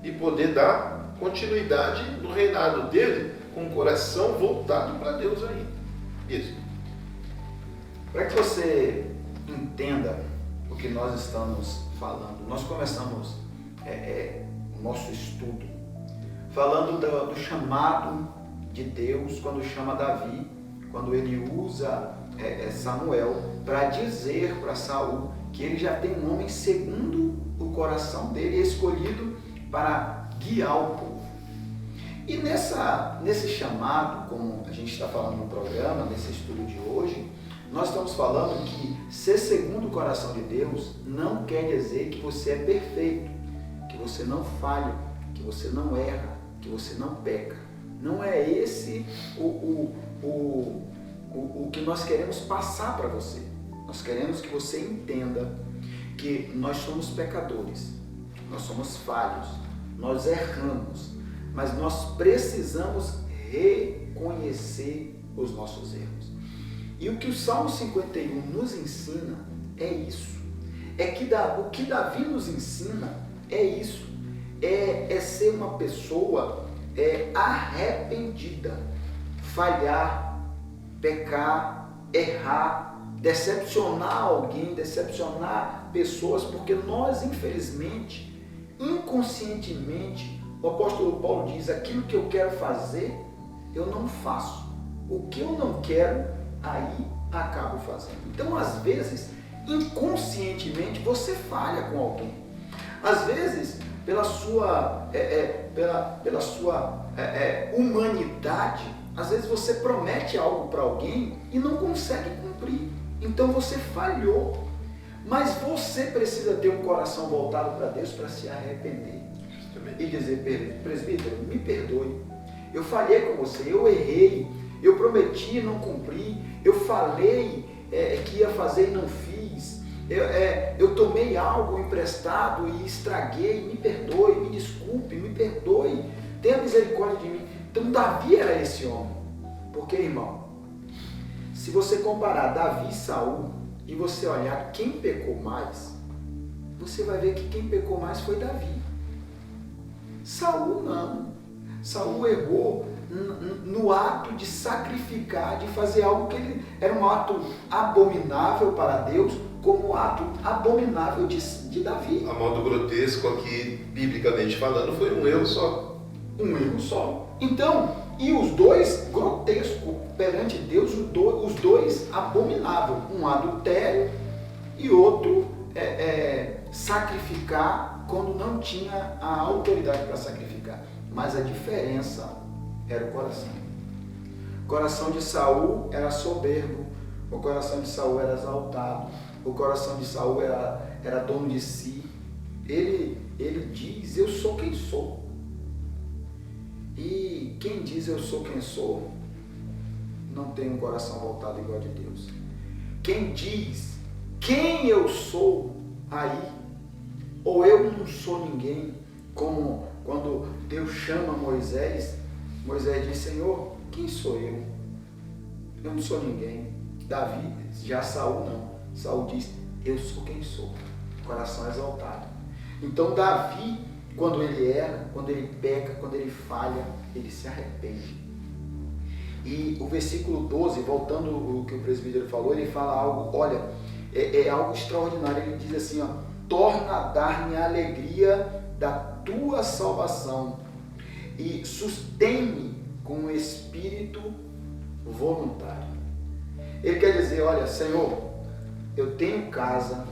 e poder dar continuidade no reinado dele com o coração voltado para Deus ainda. Isso. Para que você entenda o que nós estamos falando, nós começamos o nosso estudo falando do chamado de Deus quando chama Davi, quando ele usa Samuel para dizer para Saul que ele já tem um homem segundo o coração dele, escolhido para guiar o povo. E nesse chamado, como a gente está falando no programa, nesse estudo de hoje, nós estamos falando que ser segundo o coração de Deus não quer dizer que você é perfeito, que você não falha, que você não erra, que você não peca. Não é esse o que nós queremos passar para você. Nós queremos que você entenda que nós somos pecadores, nós somos falhos, nós erramos, mas nós precisamos reconhecer os nossos erros. E o que o Salmo 51 nos ensina é isso. O que Davi nos ensina é isso. É ser uma pessoa arrependida, falhar, pecar, errar, decepcionar alguém, decepcionar pessoas, porque nós, infelizmente, inconscientemente, o apóstolo Paulo diz, aquilo que eu quero fazer, eu não faço. O que eu não quero, aí acabo fazendo. Então, às vezes, inconscientemente, você falha com alguém. Às vezes, pela sua humanidade, às vezes você promete algo para alguém e não consegue cumprir. Então, você falhou. Mas você precisa ter um coração voltado para Deus para se arrepender. E dizer, presbítero, me perdoe. Eu falhei com você, eu errei, eu prometi e não cumpri, eu falei que ia fazer e não fiz, eu tomei algo emprestado e estraguei, me perdoe, me desculpe, me perdoe, tenha misericórdia de mim. Então Davi era esse homem. Porque, irmão, se você comparar Davi e Saul e você olhar quem pecou mais, você vai ver que quem pecou mais foi Davi. Saul não. Saul errou no ato de sacrificar, de fazer algo que era um ato abominável para Deus, como um ato abominável de Davi. A modo grotesco aqui, biblicamente falando, foi um erro só. Um erro só. Então, e os dois grotesco perante Deus, os dois abominável. Um adultério e outro sacrificar quando não tinha a autoridade para sacrificar. Mas a diferença era o coração. O coração de Saul era soberbo, o coração de Saul era exaltado, o coração de Saul era dono de si. Ele diz, eu sou quem sou. E quem diz eu sou quem sou, não tem um coração voltado igual de Deus. Quem diz quem eu sou, aí, ou eu não sou ninguém, como quando Deus chama Moisés, Moisés diz, Senhor, quem sou eu? Eu não sou ninguém. Davi, já Saul não. Saul diz, eu sou quem sou. Coração exaltado. Então Davi, quando ele erra, quando ele peca, quando ele falha, ele se arrepende. E o versículo 12, voltando ao que o presbítero falou, ele fala algo, olha, é algo extraordinário. Ele diz assim, ó, torna a dar-me a alegria da tua salvação e sustém-me com um espírito voluntário. Ele quer dizer, olha, Senhor, eu tenho casa,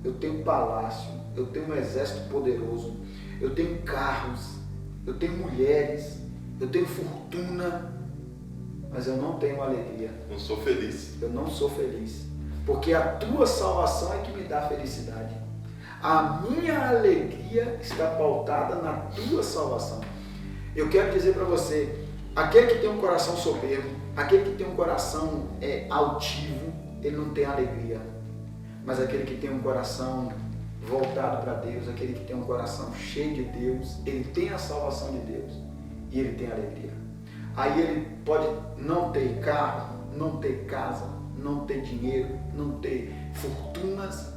eu tenho palácio, eu tenho um exército poderoso, eu tenho carros, eu tenho mulheres, eu tenho fortuna, mas eu não tenho alegria. Não sou feliz. Eu não sou feliz, porque a tua salvação é que me dá felicidade. A minha alegria está pautada na tua salvação. Eu quero dizer para você, aquele que tem um coração soberbo, aquele que tem um coração altivo, ele não tem alegria. Mas aquele que tem um coração voltado para Deus, aquele que tem um coração cheio de Deus, ele tem a salvação de Deus e ele tem alegria. Aí ele pode não ter carro, não ter casa, não ter dinheiro, não ter fortunas,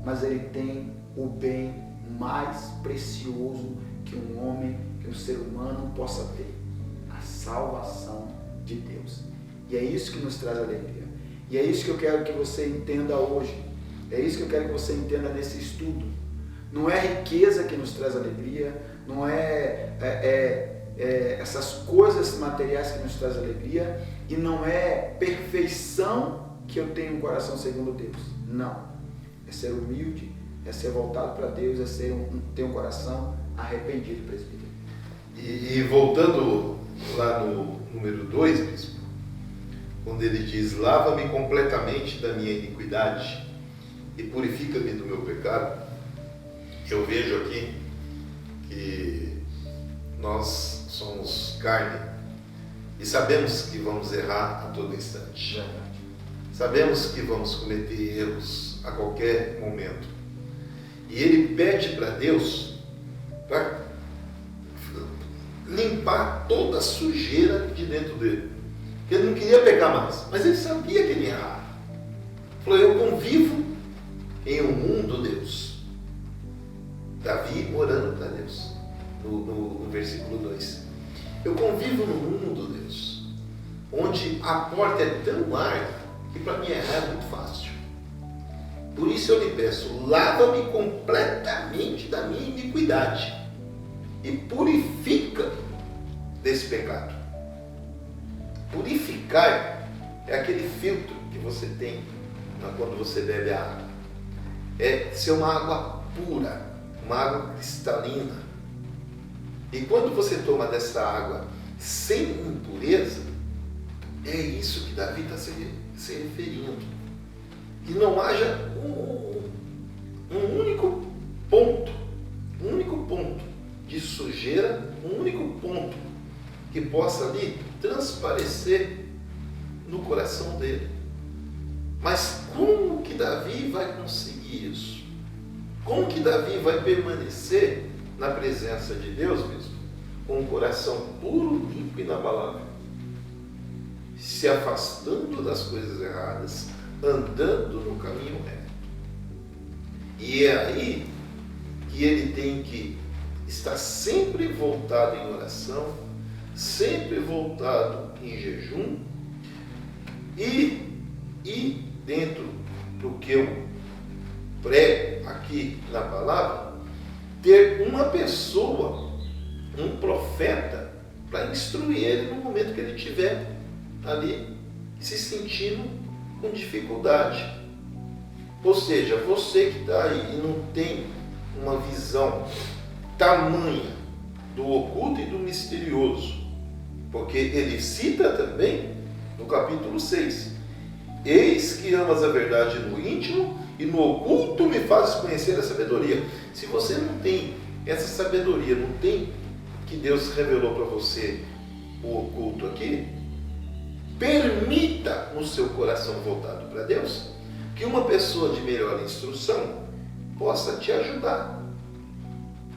mas ele tem o bem mais precioso que um homem, que um ser humano possa ter: a salvação de Deus. E é isso que nos traz alegria. E é isso que eu quero que você entenda hoje. É isso que eu quero que você entenda nesse estudo. Não é riqueza que nos traz alegria, não essas coisas materiais que nos traz alegria, e não é perfeição que eu tenho um coração segundo Deus. Não. É ser humilde, é ser voltado para Deus, é ter um coração arrependido, presbítero. E voltando lá no número 2, bispo, quando ele diz: lava-me completamente da minha iniquidade e purifica-me do meu pecado, eu vejo aqui que nós somos carne e sabemos que vamos errar a todo instante. Sabemos que vamos cometer erros a qualquer momento. E ele pede para Deus para limpar toda a sujeira de dentro dele. Ele não queria pecar mais, mas ele sabia que ele ia errar. Falou: eu convivo em um mundo, Deus. Davi orando para Deus, no versículo 2. Eu convivo num mundo, Deus, onde a porta é tão larga que para mim errar é muito fácil. Por isso eu lhe peço: lava-me completamente da minha iniquidade e purifica-me desse pecado. Purificar é aquele filtro que você tem quando você bebe a água. É ser uma água pura, uma água cristalina. E quando você toma dessa água sem impureza, é isso que Davi está se referindo. Que não haja um único ponto de sujeira, um único ponto que possa ali transparecer no coração dele. Mas como que Davi vai conseguir isso? Como que Davi vai permanecer na presença de Deus mesmo, com um coração puro, limpo e inabalável, se afastando das coisas erradas, andando no caminho reto? E é aí que ele tem que estar sempre voltado em oração, sempre voltado em jejum, e dentro do que eu prego aqui na palavra, ter uma pessoa, um profeta, para instruir ele no momento que ele estiver ali se sentindo com dificuldade. Ou seja, você que está aí e não tem uma visão tamanha do oculto e do misterioso, porque ele cita também no capítulo 6: eis que amas a verdade no íntimo e no oculto me fazes conhecer a sabedoria. Se você não tem essa sabedoria, não tem que Deus revelou para você o oculto aqui, permita no seu coração voltado para Deus que uma pessoa de melhor instrução possa te ajudar.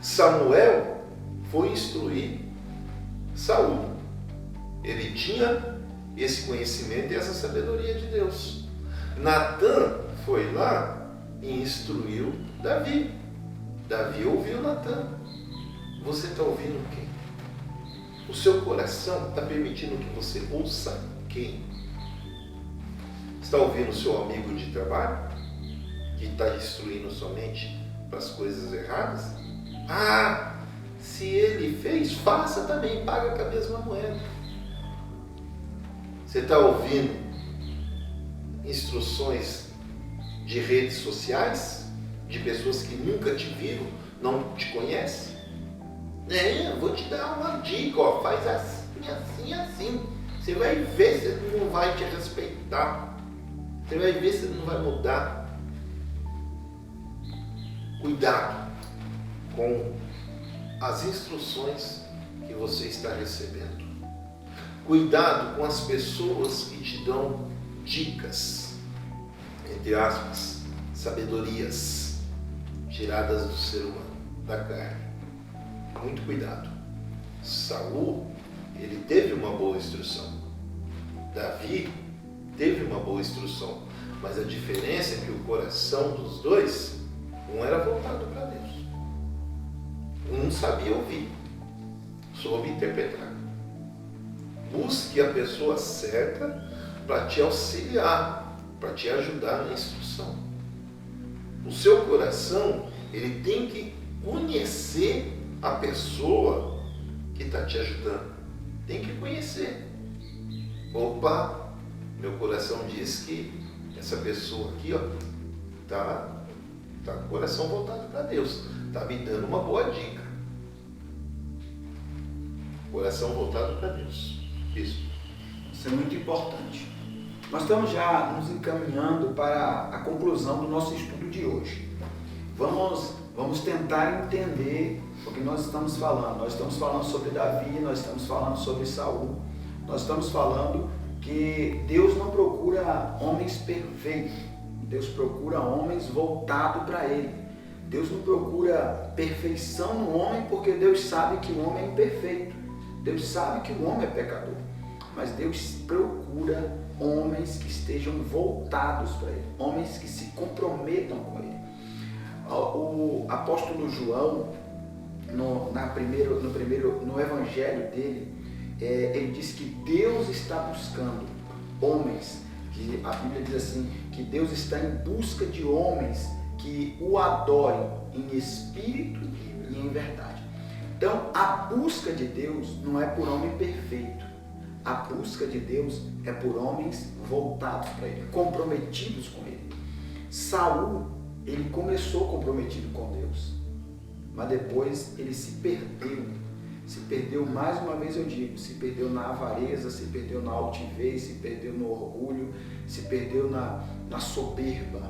Samuel foi instruir Saul. Ele tinha esse conhecimento e essa sabedoria de Deus. Natã foi lá e instruiu Davi. Davi ouviu Natã. Você está ouvindo quem? O seu coração está permitindo que você ouça quem? Está ouvindo o seu amigo de trabalho, que está instruindo somente para as coisas erradas? Ah, se ele fez, faça também, paga com a mesma moeda. Você está ouvindo instruções de redes sociais, de pessoas que nunca te viram, não te conhecem? Eu vou te dar uma dica, ó, faz assim, assim, assim. Você vai ver se ele não vai te respeitar. Você vai ver se ele não vai mudar. Cuidado com as instruções que você está recebendo. Cuidado com as pessoas que te dão dicas, entre aspas, sabedorias tiradas do ser humano, da carne. Muito cuidado. Saul, ele teve uma boa instrução. Davi teve uma boa instrução. Mas a diferença é que o coração dos dois, um era voltado para Deus. Um sabia ouvir, soube interpretar. Busque a pessoa certa para te auxiliar, para te ajudar na instrução. O seu coração, ele tem que conhecer a pessoa que está te ajudando. Tem que conhecer. Opa, meu coração diz que essa pessoa aqui, ó, tá com o coração voltado para Deus. Está me dando uma boa dica. Coração voltado para Deus. Isso é muito importante. Nós estamos já nos encaminhando para a conclusão do nosso estudo de hoje. Vamos tentar entender o que nós estamos falando. Nós estamos falando sobre Davi, nós estamos falando sobre Saul. Nós estamos falando que Deus não procura homens perfeitos. Deus procura homens voltados para Ele. Deus não procura perfeição no homem porque Deus sabe que o homem é imperfeito. Deus sabe que o homem é pecador. Mas Deus procura homens que estejam voltados para Ele. Homens que se comprometam com Ele. O apóstolo João, no evangelho dele, ele diz que Deus está buscando homens, que a Bíblia diz assim, que Deus está em busca de homens que o adorem em espírito e em verdade. Então, a busca de Deus não é por homem perfeito. A busca de Deus é por homens voltados para Ele, comprometidos com Ele. Saul, ele começou comprometido com Deus, mas depois ele se perdeu mais uma vez, eu digo, se perdeu na avareza, se perdeu na altivez, se perdeu no orgulho, se perdeu na soberba.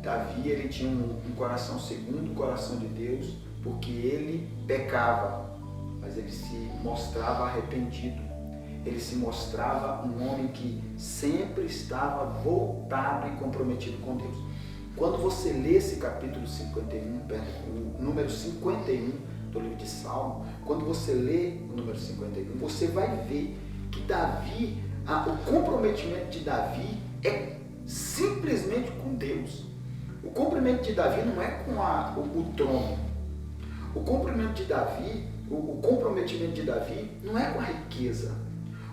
Davi, ele tinha um coração segundo o coração de Deus, porque ele pecava, mas ele se mostrava arrependido, ele se mostrava um homem que sempre estava voltado e comprometido com Deus. Quando você lê esse capítulo 51, o número 51 do livro de Salmo, quando você lê o número 51, você vai ver que Davi, o comprometimento de Davi é simplesmente com Deus. O comprometimento de Davi não é com o trono. O comprometimento de Davi não é com a riqueza.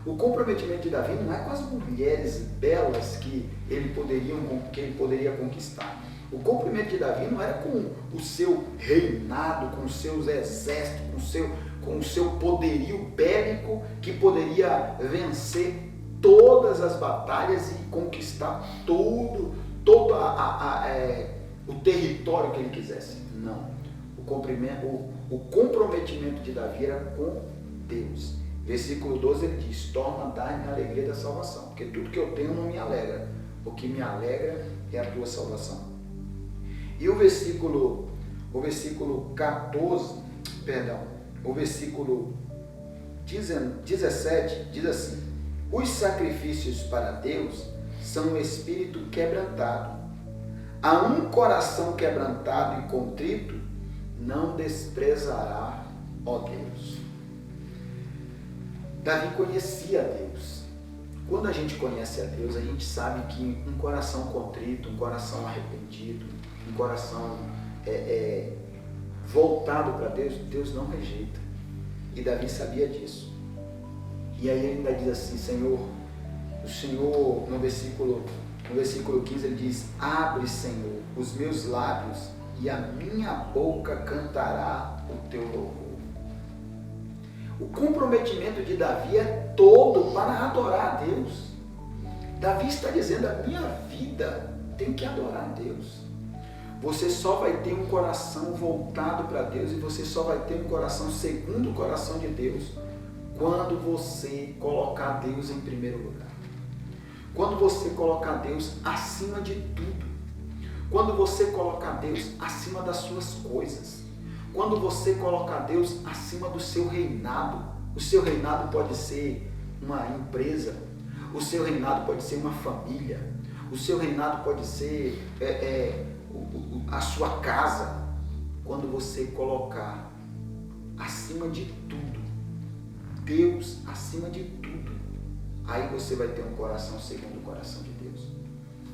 O comprometimento de Davi não é com as mulheres belas que ele poderia conquistar. O comprometimento de Davi não era com o seu reinado, com os seus exércitos, com o seu poderio bélico que poderia vencer todas as batalhas e conquistar todo o território que ele quisesse. Não. O comprometimento de Davi era com Deus. Versículo 12 ele diz: torna a dar-me a alegria da salvação, porque tudo que eu tenho não me alegra, o que me alegra é a tua salvação. E o versículo 17 diz assim: os sacrifícios para Deus são um espírito quebrantado. A um coração quebrantado e contrito não desprezará, ó Deus. Davi conhecia a Deus. Quando a gente conhece a Deus, a gente sabe que um coração contrito, um coração arrependido, um coração voltado para Deus, Deus não rejeita. E Davi sabia disso. E aí ele ainda diz assim: Senhor, o Senhor, no versículo 15 ele diz: abre, Senhor, os meus lábios e a minha boca cantará o teu louvor. O comprometimento de Davi é todo para adorar a Deus. Davi está dizendo, a minha vida tem que adorar a Deus. Você só vai ter um coração voltado para Deus e você só vai ter um coração segundo o coração de Deus quando você colocar Deus em primeiro lugar. Quando você colocar Deus acima de tudo. Quando você colocar Deus acima das suas coisas. Quando você colocar Deus acima do seu reinado. O seu reinado pode ser uma empresa. O seu reinado pode ser uma família. O seu reinado pode ser a sua casa. Quando você colocar acima de tudo, Deus acima de tudo, aí você vai ter um coração segundo o coração de Deus.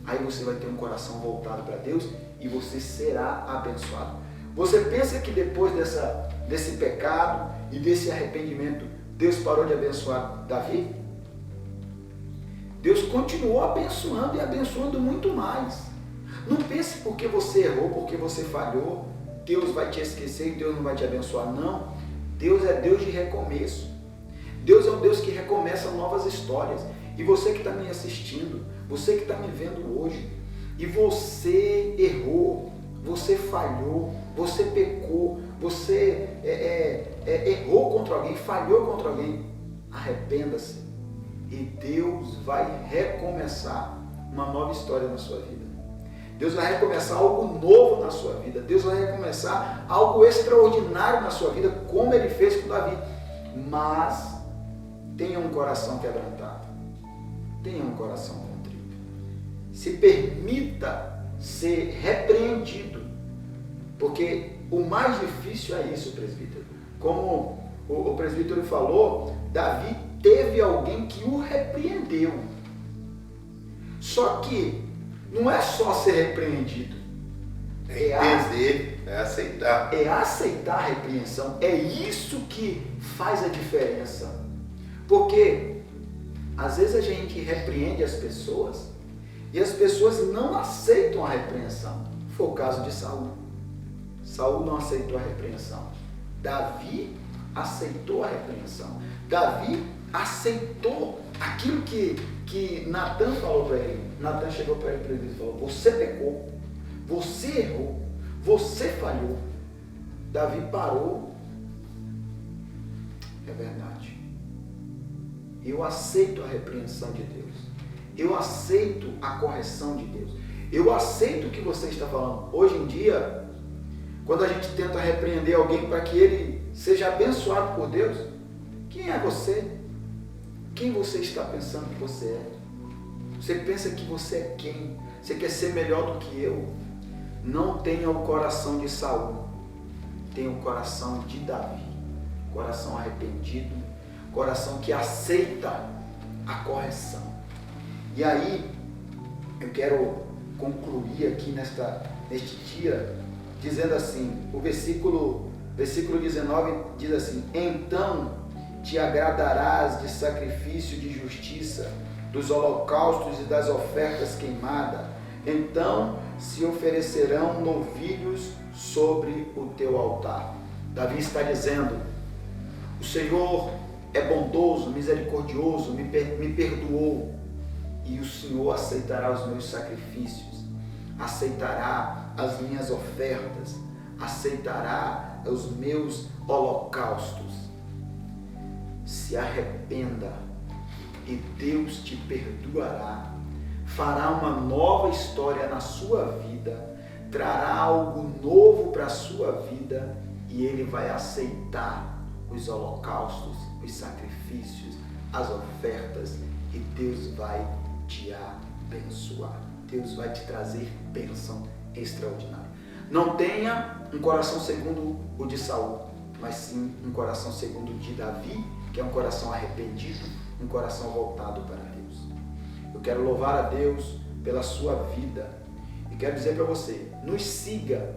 Aí você vai ter um coração voltado para Deus e você será abençoado. Você pensa que depois desse pecado e desse arrependimento, Deus parou de abençoar Davi? Deus continuou abençoando e abençoando muito mais. Não pense porque você errou, porque você falhou, Deus vai te esquecer e Deus não vai te abençoar. Não. Deus é Deus de recomeço. Deus é um Deus que recomeça novas histórias. E você que está me assistindo, você que está me vendo hoje, e você errou, você falhou, você pecou, você errou contra alguém, falhou contra alguém, arrependa-se. E Deus vai recomeçar uma nova história na sua vida. Deus vai recomeçar algo novo na sua vida. Deus vai recomeçar algo extraordinário na sua vida, como Ele fez com Davi. Mas tenha um coração quebrantado. Tenha um coração contrito. Se permita ser repreendido. Porque o mais difícil é isso, presbítero. Como o presbítero falou, Davi teve alguém que o repreendeu. Só que não é só ser repreendido. É entender, é aceitar. É aceitar a repreensão. É isso que faz a diferença. Porque às vezes a gente repreende as pessoas e as pessoas não aceitam a repreensão. Foi o caso de Saul. Saul não aceitou a repreensão. Davi aceitou a repreensão. Davi aceitou aquilo que Natan falou para ele. Natan chegou para ele e falou: você pecou, você errou, você falhou. Davi parou. É verdade. Eu aceito a repreensão de Deus. Eu aceito a correção de Deus. Eu aceito o que você está falando. Hoje em dia, quando a gente tenta repreender alguém para que ele seja abençoado por Deus, quem é você? Quem você está pensando que você é? Você pensa que você é quem? Você quer ser melhor do que eu? Não tenha o coração de Saul. Tenha o coração de Davi. Coração arrependido. Coração que aceita a correção. E aí, eu quero concluir aqui neste dia, dizendo assim, o versículo 19 diz assim: então te agradarás de sacrifício de justiça, dos holocaustos e das ofertas queimadas. Então se oferecerão novilhos sobre o teu altar. Davi está dizendo: o Senhor é bondoso, misericordioso, me perdoou, e o Senhor aceitará os meus sacrifícios, aceitará as minhas ofertas, aceitará os meus holocaustos. Se arrependa e Deus te perdoará, fará uma nova história na sua vida, trará algo novo para a sua vida e Ele vai aceitar os holocaustos, os sacrifícios, as ofertas, e Deus vai te abençoar. Deus vai te trazer bênção extraordinária. Não tenha um coração segundo o de Saul, mas sim um coração segundo o de Davi, que é um coração arrependido, um coração voltado para Deus. Eu quero louvar a Deus pela sua vida e quero dizer para você, nos siga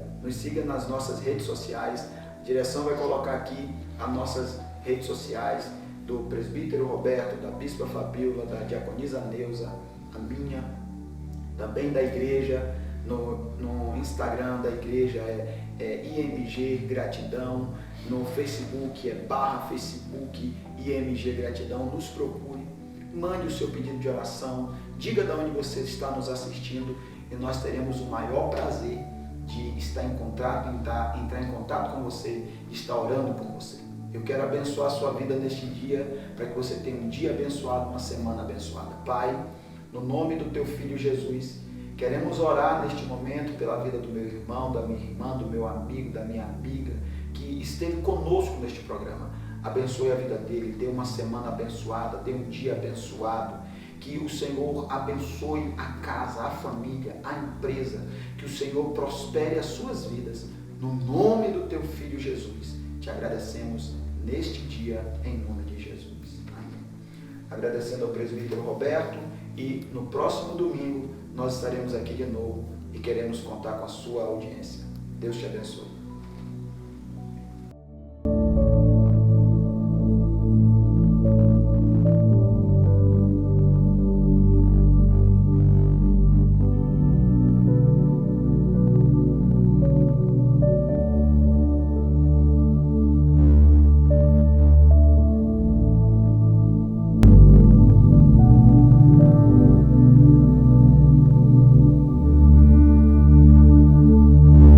nas nossas redes sociais. A direção vai colocar aqui as nossas redes sociais do presbítero Roberto, da bispa Fabíola, da diaconisa Neuza, a minha, também da igreja. no Instagram da igreja é IMG Gratidão, no Facebook é /Facebook IMG Gratidão. Nos procure, mande o seu pedido de oração, diga de onde você está nos assistindo e nós teremos o maior prazer de estar em contato, entrar em contato com você, de estar orando por você. Eu quero abençoar a sua vida neste dia, para que você tenha um dia abençoado, uma semana abençoada. Pai, no nome do Teu Filho Jesus, queremos orar neste momento pela vida do meu irmão, da minha irmã, do meu amigo, da minha amiga, que esteve conosco neste programa. Abençoe a vida dele, dê uma semana abençoada, dê um dia abençoado. Que o Senhor abençoe a casa, a família, a empresa. Que o Senhor prospere as suas vidas. No nome do Teu Filho Jesus. Te agradecemos neste dia, em nome de Jesus. Amém. Agradecendo ao presbítero Roberto, e no próximo domingo nós estaremos aqui de novo e queremos contar com a sua audiência. Deus te abençoe.